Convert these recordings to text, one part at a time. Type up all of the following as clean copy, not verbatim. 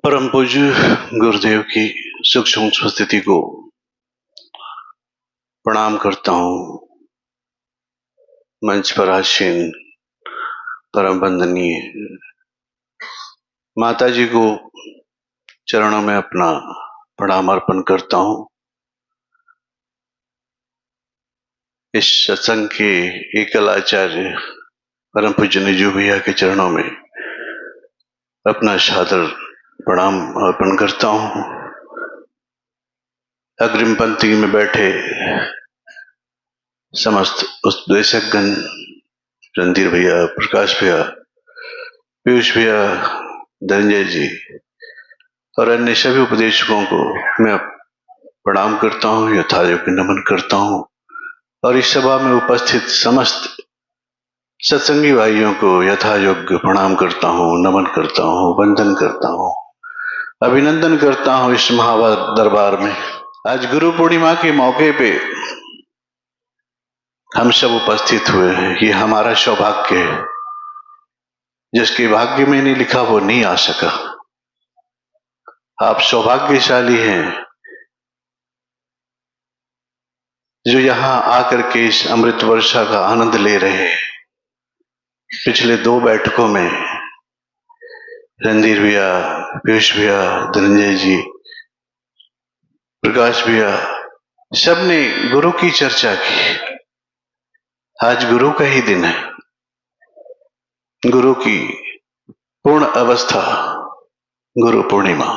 परम पूज्य गुरुदेव की सूक्ष्म उपस्थिति को प्रणाम करता हूँ। मंच पर आसीन परम वंदनीय माता जी को चरणों में अपना प्रणाम अर्पण करता हूँ। इस सत्संग के एकल आचार्य परम पूज्य निजू भैया के चरणों में अपना सादर प्रणाम अर्पण करता हूँ। अग्रिम पंक्ति में बैठे समस्त उपदेशकगण, रणधीर भैया, प्रकाश भैया, पीयूष भैया, धनंजय जी और अन्य सभी उपदेशकों को मैं प्रणाम करता हूँ, यथायोग्य नमन करता हूँ और इस सभा में उपस्थित समस्त सत्संगी भाइयों को यथायोग्य प्रणाम करता हूँ, नमन करता हूँ, वंदन करता हूँ, अभिनंदन करता हूँ। इस महादरबार में आज गुरु पूर्णिमा के मौके पे हम सब उपस्थित हुए हैं। ये हमारा सौभाग्य है। जिसके भाग्य में नहीं लिखा वो नहीं आ सका। आप सौभाग्यशाली हैं जो यहाँ आकर के इस अमृत वर्षा का आनंद ले रहे हैं। पिछले 2 बैठकों में रणधीर भैया, पीयूष भैया, धनंजय जी, प्रकाश भैया सबने गुरु की चर्चा की। आज गुरु का ही दिन है। गुरु की पूर्ण अवस्था, गुरु पूर्णिमा।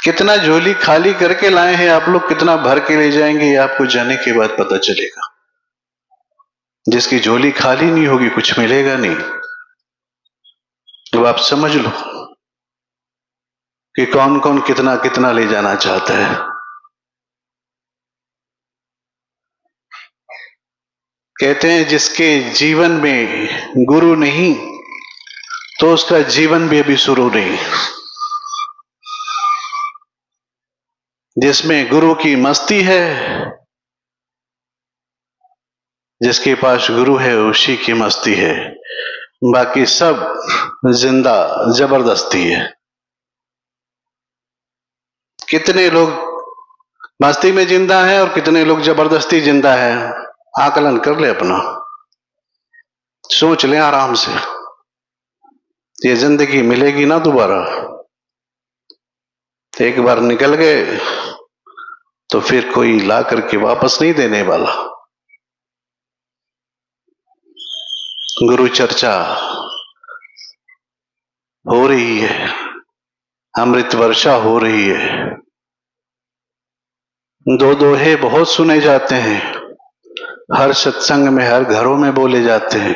कितना झोली खाली करके लाए हैं आप लोग, कितना भर के ले जाएंगे ये आपको जाने के बाद पता चलेगा। जिसकी झोली खाली नहीं होगी कुछ मिलेगा नहीं। अब आप समझ लो कि कौन कौन कितना कितना ले जाना चाहता है। कहते हैं जिसके जीवन में गुरु नहीं तो उसका जीवन भी अभी शुरू नहीं। जिसमें गुरु की मस्ती है, जिसके पास गुरु है उसी की मस्ती है, बाकी सब जिंदा जबरदस्ती है। कितने लोग मस्ती में जिंदा है और कितने लोग जबरदस्ती जिंदा है, आकलन कर ले अपना, सोच ले आराम से। ये जिंदगी मिलेगी ना दोबारा। एक बार निकल गए तो फिर कोई ला करके वापस नहीं देने वाला। गुरु चर्चा हो रही है, अमृत वर्षा हो रही है। 2 दोहे बहुत सुने जाते हैं, हर सत्संग में, हर घरों में बोले जाते हैं।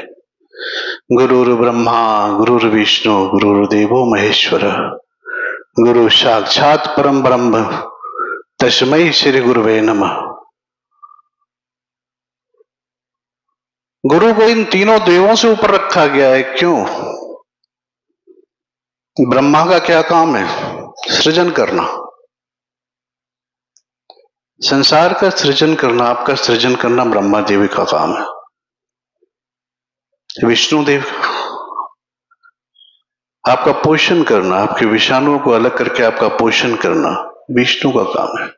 गुरुर् ब्रह्मा गुरुर्विष्णु गुरुर्देवो महेश्वर, गुरु साक्षात परम ब्रह्म तस्मै श्री गुरुवे नमः। गुरु को इन तीनों देवों से ऊपर रखा गया है। क्यों? ब्रह्मा का क्या काम है? सृजन करना, संसार का सृजन करना, आपका सृजन करना ब्रह्मा देवी का काम है। विष्णु देव आपका पोषण करना, आपके विषाणुओं को अलग करके आपका पोषण करना विष्णु का काम है।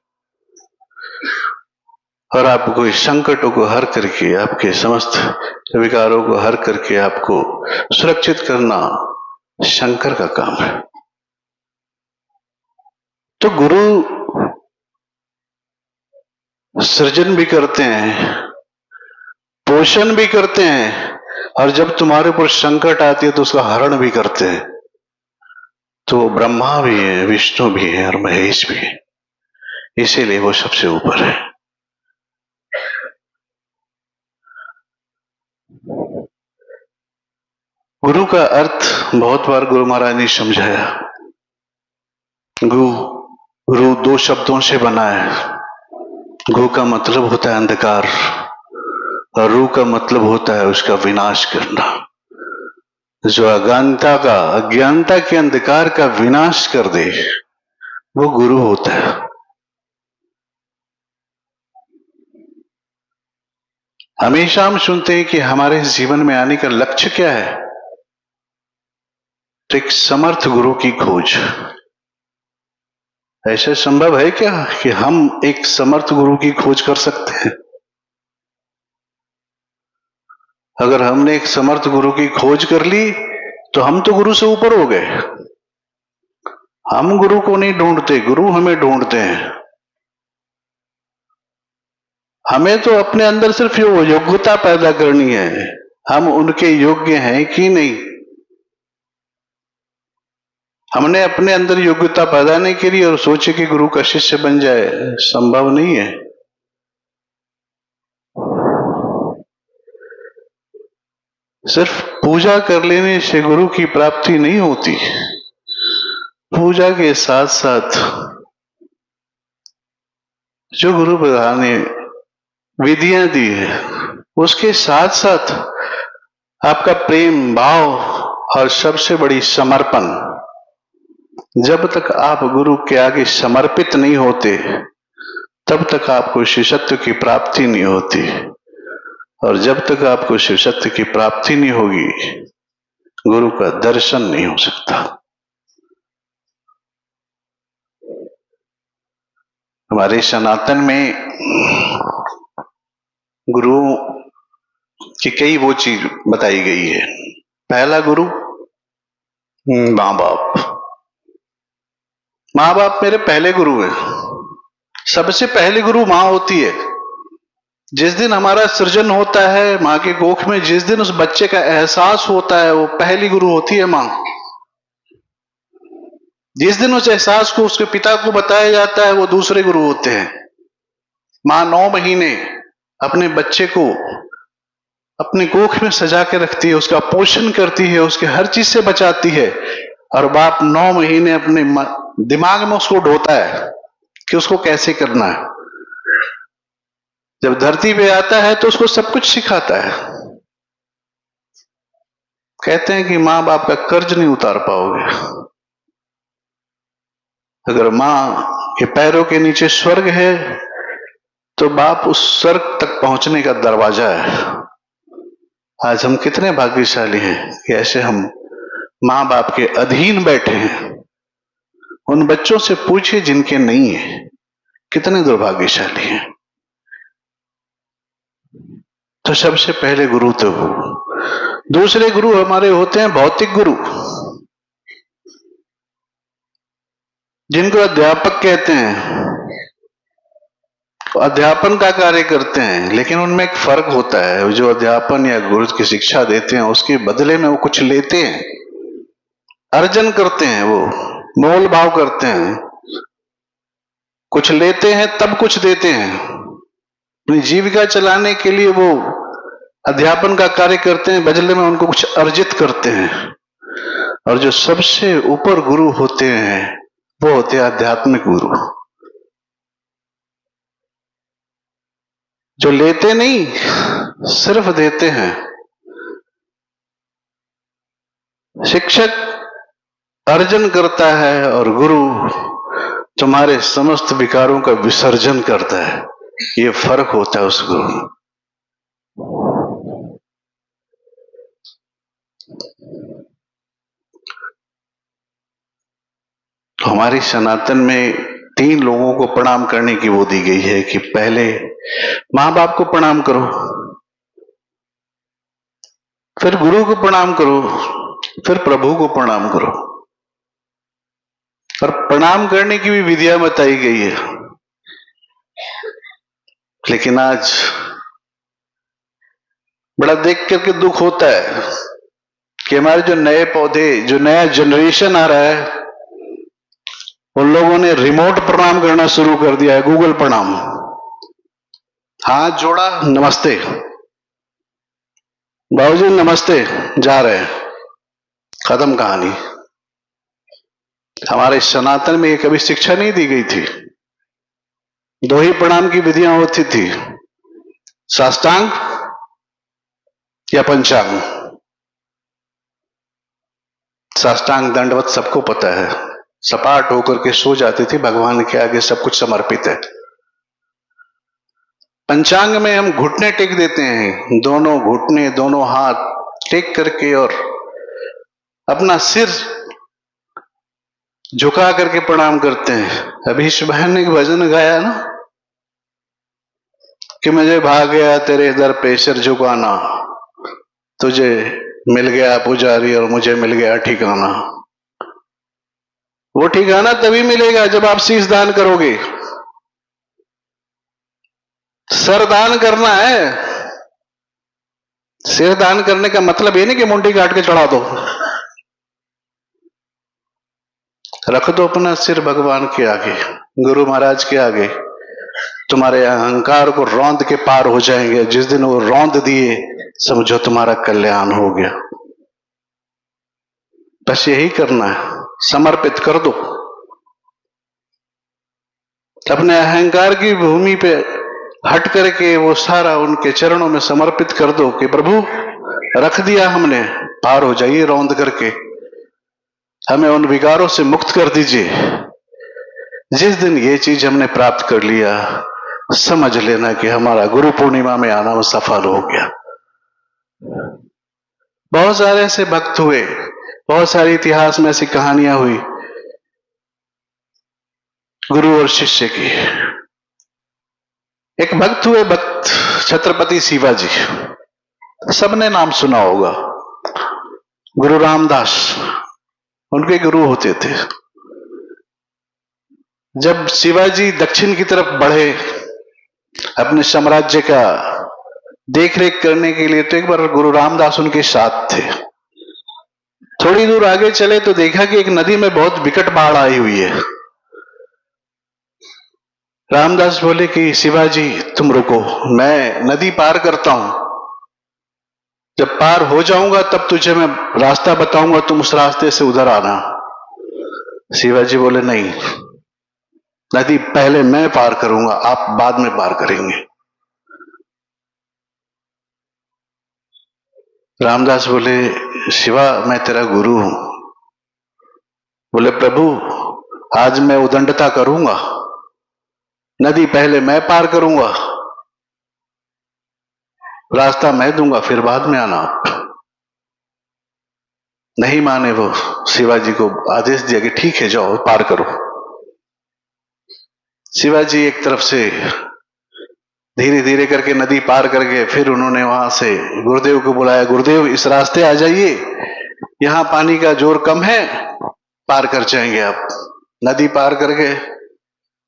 और आपको इस संकटों को हर करके, आपके समस्त विकारों को हर करके आपको सुरक्षित करना शंकर का काम है। तो गुरु सृजन भी करते हैं, पोषण भी करते हैं, और जब तुम्हारे ऊपर संकट आती है तो उसका हरण भी करते हैं। तो ब्रह्मा भी है, विष्णु भी है और महेश भी है, इसीलिए वो सबसे ऊपर है। गुरु का अर्थ बहुत बार गुरु महाराज ने समझाया। गुरु 2 शब्दों से बना है। गु का मतलब होता है अंधकार और रू का मतलब होता है उसका विनाश करना। जो अज्ञानता के अंधकार का विनाश कर दे वो गुरु होता है। हमेशा हम सुनते हैं कि हमारे जीवन में आने का लक्ष्य क्या है? तो एक समर्थ गुरु की खोज। ऐसा संभव है क्या कि हम एक समर्थ गुरु की खोज कर सकते हैं? अगर हमने एक समर्थ गुरु की खोज कर ली तो हम तो गुरु से ऊपर हो गए। हम गुरु को नहीं ढूंढते, गुरु हमें ढूंढते हैं। हमें तो अपने अंदर सिर्फ योग्यता पैदा करनी है, हम उनके योग्य हैं कि नहीं। हमने अपने अंदर योग्यता पैदा नहीं करी और सोचे कि गुरु का शिष्य बन जाए, संभव नहीं है। सिर्फ पूजा कर लेने से गुरु की प्राप्ति नहीं होती। पूजा के साथ साथ जो गुरु प्रधान ने विधियां दी है, उसके साथ साथ आपका प्रेम भाव और सबसे बड़ी समर्पण। जब तक आप गुरु के आगे समर्पित नहीं होते तब तक आपको शिष्यत्व की प्राप्ति नहीं होती, और जब तक आपको शिष्यत्व की प्राप्ति नहीं होगी गुरु का दर्शन नहीं हो सकता। हमारे सनातन में गुरु की कई वो चीज बताई गई है। पहला गुरु माँ बाप। माँ बाप मेरे पहले गुरु हैं। सबसे पहले गुरु माँ होती है। जिस दिन हमारा सृजन होता है माँ के कोख में, जिस दिन उस बच्चे का एहसास होता है, वो पहली गुरु होती है माँ। जिस दिन उस एहसास को उसके पिता को बताया जाता है वो दूसरे गुरु होते हैं। माँ 9 महीने अपने बच्चे को अपने कोख में सजा के रखती है, उसका पोषण करती है, उसके हर चीज से बचाती है, और बाप 9 महीने अपने दिमाग में उसको ढोता है कि उसको कैसे करना है। जब धरती पे आता है तो उसको सब कुछ सिखाता है। कहते हैं कि माँ बाप का कर्ज नहीं उतार पाओगे। अगर माँ के पैरों के नीचे स्वर्ग है तो बाप उस स्वर्ग तक पहुंचने का दरवाजा है। आज हम कितने भाग्यशाली हैं कि ऐसे हम माँ बाप के अधीन बैठे हैं। उन बच्चों से पूछिए जिनके नहीं है, कितने दुर्भाग्यशाली हैं। तो सबसे पहले गुरु तो हो। दूसरे गुरु हमारे होते हैं भौतिक गुरु, जिनको अध्यापक कहते हैं। अध्यापन का कार्य करते हैं, लेकिन उनमें एक फर्क होता है। जो अध्यापन या गुरु की शिक्षा देते हैं उसके बदले में वो कुछ लेते हैं, अर्जन करते हैं, वो मोल भाव करते हैं। कुछ लेते हैं तब कुछ देते हैं। अपनी जीविका चलाने के लिए वो अध्यापन का कार्य करते हैं, बदले में उनको कुछ अर्जित करते हैं। और जो सबसे ऊपर गुरु होते हैं वो होते हैं आध्यात्मिक गुरु, जो लेते नहीं सिर्फ देते हैं। शिक्षक अर्जन करता है और गुरु तुम्हारे समस्त विकारों का विसर्जन करता है। ये फर्क होता है उस गुरु में। तो हमारी सनातन में 3 लोगों को प्रणाम करने की वो दी गई है कि पहले माँ बाप को प्रणाम करो, फिर गुरु को प्रणाम करो, फिर प्रभु को प्रणाम करो। और प्रणाम करने की भी विधियां बताई गई है। लेकिन आज बड़ा देख करके दुख होता है कि हमारे जो नए पौधे, जो नया जनरेशन आ रहा है, उन लोगों ने रिमोट प्रणाम करना शुरू कर दिया है। गूगल प्रणाम, हाथ जोड़ा नमस्ते, बाबूजी नमस्ते, जा रहे हैं, खत्म कहानी। हमारे सनातन में ये कभी शिक्षा नहीं दी गई थी। 2 ही प्रणाम की विधियां होती थी, साष्टांग या पंचांग। साष्टांग दंडवत सबको पता है, सपाट होकर के सो जाते थे, भगवान के आगे सब कुछ समर्पित है। पंचांग में हम घुटने टेक देते हैं, दोनों घुटने दोनों हाथ टेक करके और अपना सिर झुका करके प्रणाम करते हैं। अभी इस बहन ने एक भजन गाया ना कि मुझे भाग गया तेरे दर पे सिर झुकाना, तुझे मिल गया पुजारी और मुझे मिल गया ठिकाना। वो ठिकाना तभी मिलेगा जब आप शीश दान करोगे। सर दान करना है, सिर दान करने का मतलब ये नहीं कि मुंडी काट के चढ़ा दो। रख दो अपना सिर भगवान के आगे, गुरु महाराज के आगे। तुम्हारे अहंकार को रौंद के पार हो जाएंगे। जिस दिन वो रौंद दिए समझो तुम्हारा कल्याण हो गया। बस यही करना है, समर्पित कर दो अपने अहंकार की भूमि पे हट करके वो सारा उनके चरणों में समर्पित कर दो कि प्रभु रख दिया हमने, पार हो जाइए रौंद करके, हमें उन विकारों से मुक्त कर दीजिए। जिस दिन ये चीज हमने प्राप्त कर लिया समझ लेना कि हमारा गुरु पूर्णिमा में आना वो सफल हो गया। बहुत सारे ऐसे भक्त हुए, बहुत सारे इतिहास में ऐसी कहानियां हुई गुरु और शिष्य की। एक भक्त हुए, भक्त छत्रपति शिवाजी, सबने नाम सुना होगा। गुरु रामदास उनके गुरु होते थे। जब शिवाजी दक्षिण की तरफ बढ़े अपने साम्राज्य का देखरेख करने के लिए, तो एक बार गुरु रामदास उनके साथ थे। थोड़ी दूर आगे चले तो देखा कि एक नदी में बहुत विकट बाढ़ आई हुई है। रामदास बोले कि शिवाजी तुम रुको, मैं नदी पार करता हूं, जब पार हो जाऊंगा तब तुझे मैं रास्ता बताऊंगा, तुम उस रास्ते से उधर आना। शिवाजी बोले नहीं, नदी पहले मैं पार करूंगा, आप बाद में पार करेंगे। रामदास बोले शिवा मैं तेरा गुरु हूं। बोले प्रभु आज मैं उदंडता करूंगा, नदी पहले मैं पार करूंगा, रास्ता मैं दूंगा, फिर बाद में आना। नहीं माने वो, शिवाजी को आदेश दिया कि ठीक है जाओ पार करो। शिवाजी एक तरफ से धीरे धीरे करके नदी पार करके फिर उन्होंने वहां से गुरुदेव को बुलाया, गुरुदेव इस रास्ते आ जाइए, यहां पानी का जोर कम है, पार कर जाएंगे आप। नदी पार करके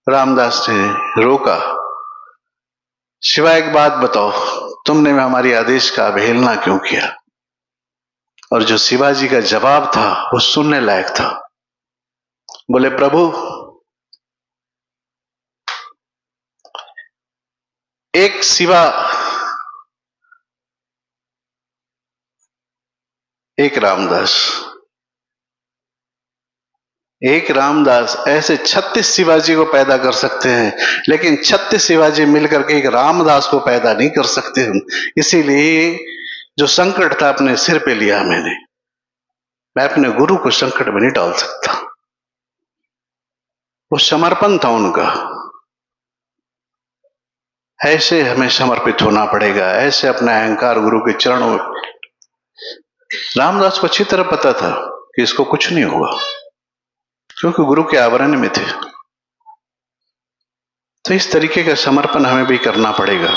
रामदास ने रोका, शिवा एक बात बताओ, तुमने हमारी आदेश का अवहेलना क्यों किया? और जो शिवाजी का जवाब था वो सुनने लायक था। बोले प्रभु एक शिवा एक रामदास, एक रामदास ऐसे 36 शिवाजी को पैदा कर सकते हैं, लेकिन 36 शिवाजी मिलकर के एक रामदास को पैदा नहीं कर सकते हम। इसीलिए जो संकट था अपने सिर पे लिया मैंने, मैं अपने गुरु को संकट में नहीं डाल सकता। वो समर्पण था उनका। ऐसे हमें समर्पित होना पड़ेगा, ऐसे अपना अहंकार गुरु के चरणों में। रामदास को अच्छी तरह पता था कि इसको कुछ नहीं होगा, क्योंकि गुरु के आवरण में थे। तो इस तरीके का समर्पण हमें भी करना पड़ेगा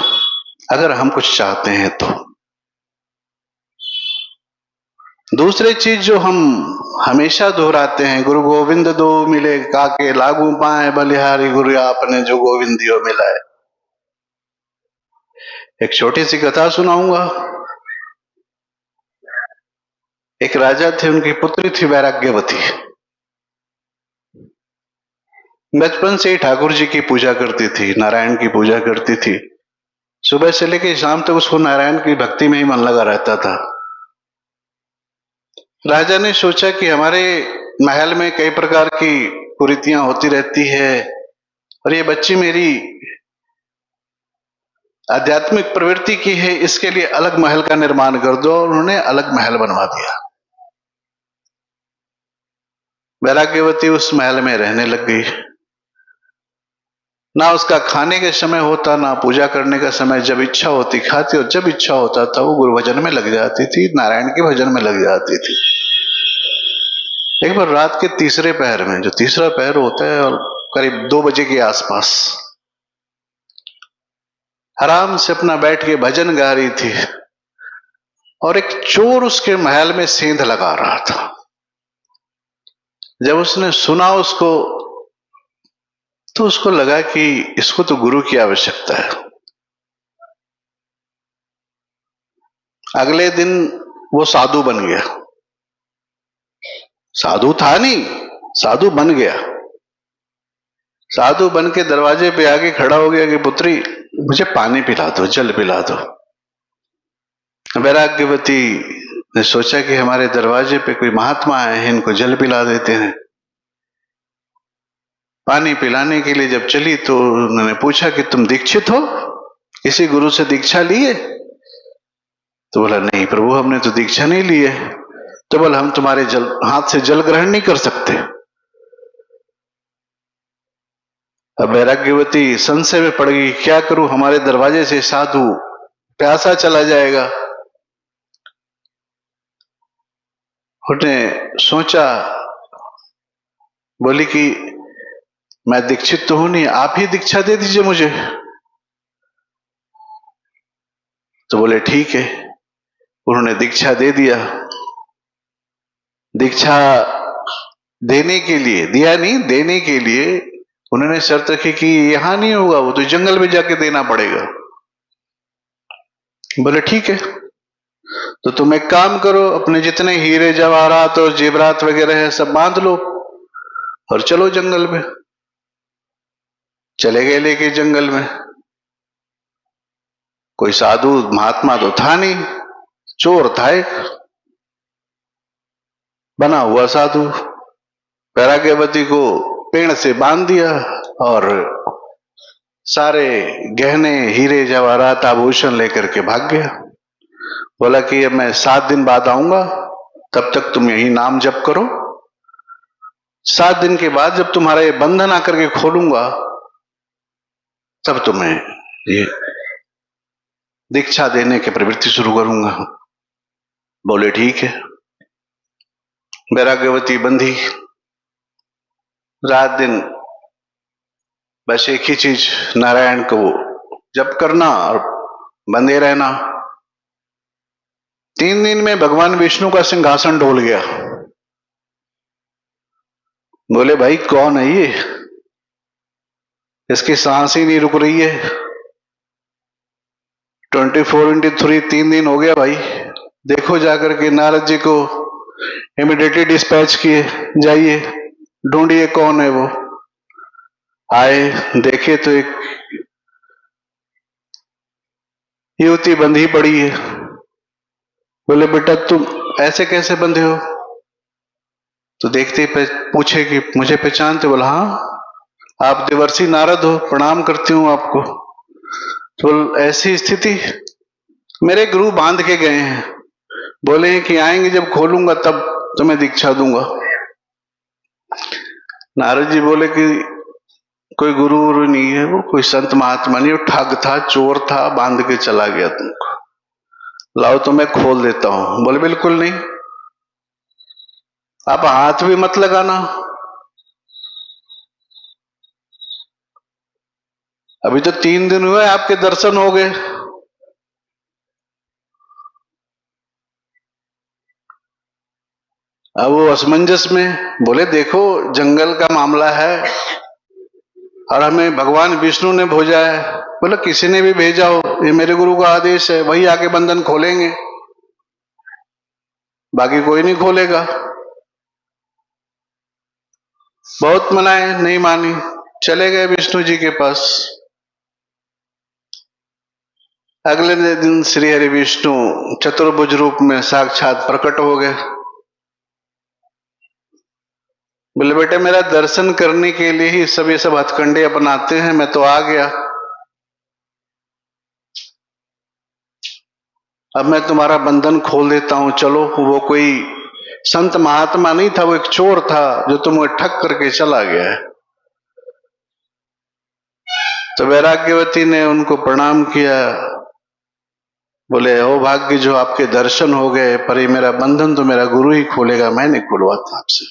अगर हम कुछ चाहते हैं तो। दूसरी चीज जो हम हमेशा दोहराते हैं, गुरु गोविंद दो मिले काके लागू पाए बलिहारी, गुरु आपने जो गोविंद दियो मिला है। एक छोटी सी कथा सुनाऊंगा। एक राजा थे, उनकी पुत्री थी वैराग्यवती। बचपन से ही ठाकुर जी की पूजा करती थी, नारायण की पूजा करती थी। सुबह से लेकर शाम तक उसको नारायण की भक्ति में ही मन लगा रहता था। राजा ने सोचा कि हमारे महल में कई प्रकार की कुरीतियां होती रहती है और ये बच्ची मेरी आध्यात्मिक प्रवृत्ति की है, इसके लिए अलग महल का निर्माण कर दो। और उन्होंने अलग महल बनवा दिया। वैराग्यवती उस महल में रहने लग गई। ना उसका खाने के समय होता, ना पूजा करने का समय, जब इच्छा होती खाती और जब इच्छा होता था वो गुरु भजन में लग जाती थी, नारायण के भजन में लग जाती थी। एक बार रात के तीसरे पहर में, जो तीसरा पहर होता है और करीब 2 बजे के आसपास, आराम से अपना बैठ के भजन गा रही थी और एक चोर उसके महल में सेंध लगा रहा था। जब उसने सुना उसको, तो उसको लगा कि इसको तो गुरु की आवश्यकता है। अगले दिन वो साधु बन गया। साधु था नहीं, साधु बन गया। साधु बन के दरवाजे पे आके खड़ा हो गया कि पुत्री मुझे पानी पिला दो, जल पिला दो। वैराग्यवती ने सोचा कि हमारे दरवाजे पे कोई महात्मा आए हैं, इनको जल पिला देते हैं। पानी पिलाने के लिए जब चली तो उन्होंने पूछा कि तुम दीक्षित हो, किसी गुरु से दीक्षा ली है? तो बोला नहीं प्रभु, हमने तो दीक्षा नहीं ली है। तो बोला हम तुम्हारे हाथ से जल ग्रहण नहीं कर सकते। अब वैराग्यवती संशय में पड़ गई, क्या करूं, हमारे दरवाजे से साधु प्यासा चला जाएगा। उसने सोचा, बोली कि मैं दीक्षित तो हूं नहीं, आप ही दीक्षा दे दीजिए मुझे। तो बोले ठीक है। उन्होंने दीक्षा दे दिया। दीक्षा देने के लिए, दिया नहीं, देने के लिए उन्होंने शर्त रखी कि यहां नहीं होगा, वो तो जंगल में जाके देना पड़ेगा। बोले ठीक है, तो तुम एक काम करो, अपने जितने हीरे जवाहरात और जेवरात वगैरह है सब बांध लो और चलो जंगल में। चले गए लेके जंगल में। कोई साधु महात्मा तो था नहीं, चोर था एक बना हुआ साधु। वैराग्यवती को पेड़ से बांध दिया और सारे गहने हीरे जवाहरात आभूषण लेकर के भाग गया। बोला कि अब मैं 7 दिन बाद आऊंगा, तब तक तुम यही नाम जप करो। 7 दिन के बाद जब तुम्हारा ये बंधन आकर के खोलूंगा, तब तुम्हें ये दीक्षा देने की प्रवृत्ति शुरू करूंगा। बोले ठीक है। वैराग्यवती बंधी, रात दिन बस एक ही चीज, नारायण को जप करना और बंधे रहना। 3 दिन में भगवान विष्णु का सिंहासन डोल गया। बोले भाई कौन है ये, इसकी सांस ही नहीं रुक रही है। 24/3 3 दिन हो गया भाई, देखो जाकर के नारद जी को इमीडिएटली डिस्पैच किए, जाइए ढूंढिए कौन है वो। आए, देखे तो एक युवती बंधी पड़ी है। बोले बेटा तुम ऐसे कैसे बंधे हो? तो देखते पूछे कि मुझे पहचानते? बोला हाँ, आप देवर्षि नारद हो, प्रणाम करती हूं आपको। तो ऐसी स्थिति, मेरे गुरु बांध के गए हैं, बोले हैं कि आएंगे जब खोलूंगा तब तुम्हें दीक्षा दूंगा। नारद जी बोले कि कोई गुरु वुरु नहीं है, वो कोई संत महात्मा नहीं, वो ठग था, चोर था, बांध के चला गया तुमको। लाओ तो मैं खोल देता हूं। बोले बिल्कुल नहीं, आप हाथ भी मत लगाना, अभी तो 3 दिन हुए आपके दर्शन हो गए। अब वो असमंजस में बोले देखो जंगल का मामला है और हमें भगवान विष्णु ने भेजा है। बोले किसी ने भी भेजा हो, ये मेरे गुरु का आदेश है, वही आके बंधन खोलेंगे, बाकी कोई नहीं खोलेगा। बहुत मनाए, नहीं मानी, चले गए विष्णु जी के पास। अगले दिन श्री हरि विष्णु चतुर्भुज रूप में साक्षात प्रकट हो गए। बोले बेटे मेरा दर्शन करने के लिए ही सब ये सब हथकंडे अपनाते हैं, मैं तो आ गया, अब मैं तुम्हारा बंधन खोल देता हूं, चलो। वो कोई संत महात्मा नहीं था, वो एक चोर था जो तुम्हें ठग करके चला गया है। तो वैराग्यवती ने उनको प्रणाम किया। बोले हो भाग्य जो आपके दर्शन हो गए, पर ये मेरा बंधन तो मेरा गुरु ही खोलेगा, मैं नहीं खुलवाता आपसे।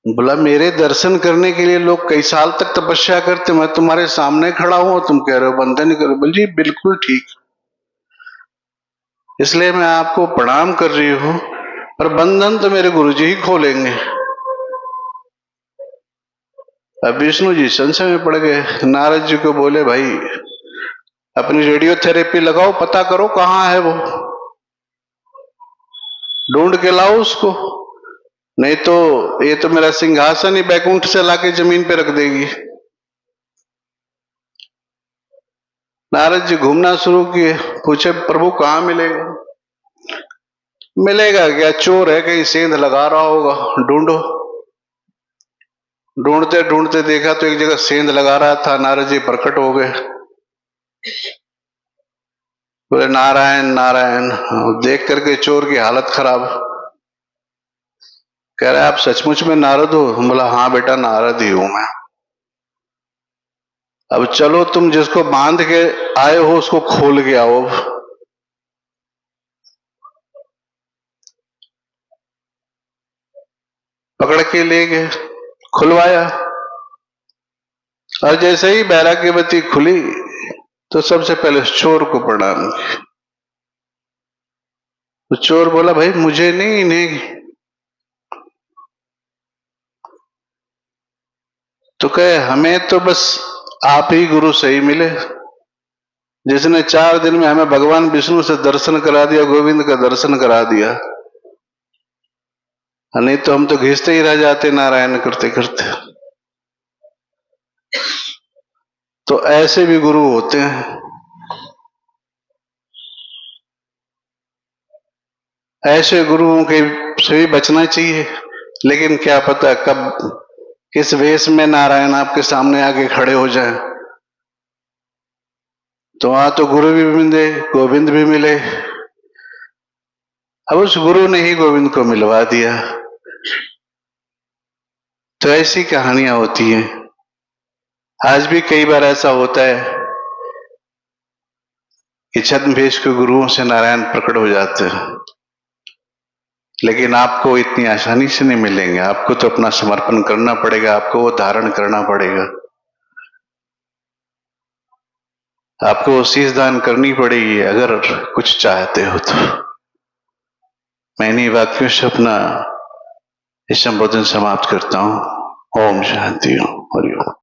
बोला मेरे दर्शन करने के लिए लोग कई साल तक तपस्या करते, मैं तुम्हारे सामने खड़ा हूं और तुम कह रहे हो बंधन करो। बोल जी बिल्कुल ठीक, इसलिए मैं आपको प्रणाम कर रही हूं, पर बंधन तो मेरे गुरुजी ही खोलेंगे। अब विष्णु जी संशय में पड़ गए, नारद जी को बोले भाई अपनी रेडियोथेरेपी लगाओ, पता करो कहां है वो, ढूंढ के लाओ उसको, नहीं तो ये तो मेरा सिंहासन ही बैकुंठ से लाके जमीन पे रख देगी। नारद जी घूमना शुरू किए, पूछे प्रभु कहां मिलेगा? मिलेगा क्या, चोर है कहीं सेंध लगा रहा होगा, ढूंढो। ढूंढते ढूंढते देखा तो एक जगह सेंध लगा रहा था, नारद जी प्रकट हो गए, बोले नारायण नारायण। देख करके चोर की हालत खराब, कह रहे आप सचमुच में नारद हो? बोला हाँ बेटा नारद ही हूं मैं। अब चलो तुम जिसको बांध के आए हो उसको खोल के आओ। पकड़ के ले गए, खुलवाया, और जैसे ही बैराग्यवती खुली तो सबसे पहले चोर को प्रणाम किया। तो चोर बोला भाई मुझे नहीं, इन्हें। तो कहे हमें तो बस आप ही गुरु सही मिले, जिसने 4 दिन में हमें भगवान विष्णु से दर्शन करा दिया, गोविंद का दर्शन करा दिया, नहीं तो हम तो घिसते ही रह जाते नारायण करते करते। तो ऐसे भी गुरु होते हैं, ऐसे गुरुओं के से भी बचना चाहिए, लेकिन क्या पता कब किस वेश में नारायण आपके सामने आके खड़े हो जाए। तो वहां तो गुरु भी मिले, गोविंद भी मिले, अब उस गुरु ने ही गोविंद को मिलवा दिया। तो ऐसी कहानियां होती हैं। आज भी कई बार ऐसा होता है कि छद्मवेश के गुरुओं से नारायण प्रकट हो जाते हैं, लेकिन आपको इतनी आसानी से नहीं मिलेंगे, आपको तो अपना समर्पण करना पड़ेगा, आपको वो धारण करना पड़ेगा, आपको शीश दान करनी पड़ेगी अगर कुछ चाहते हो तो। मैं इन्हीं वाक्यों से अपना इस संबोधन समाप्त करता हूं। ओम शांति, हरि ओम।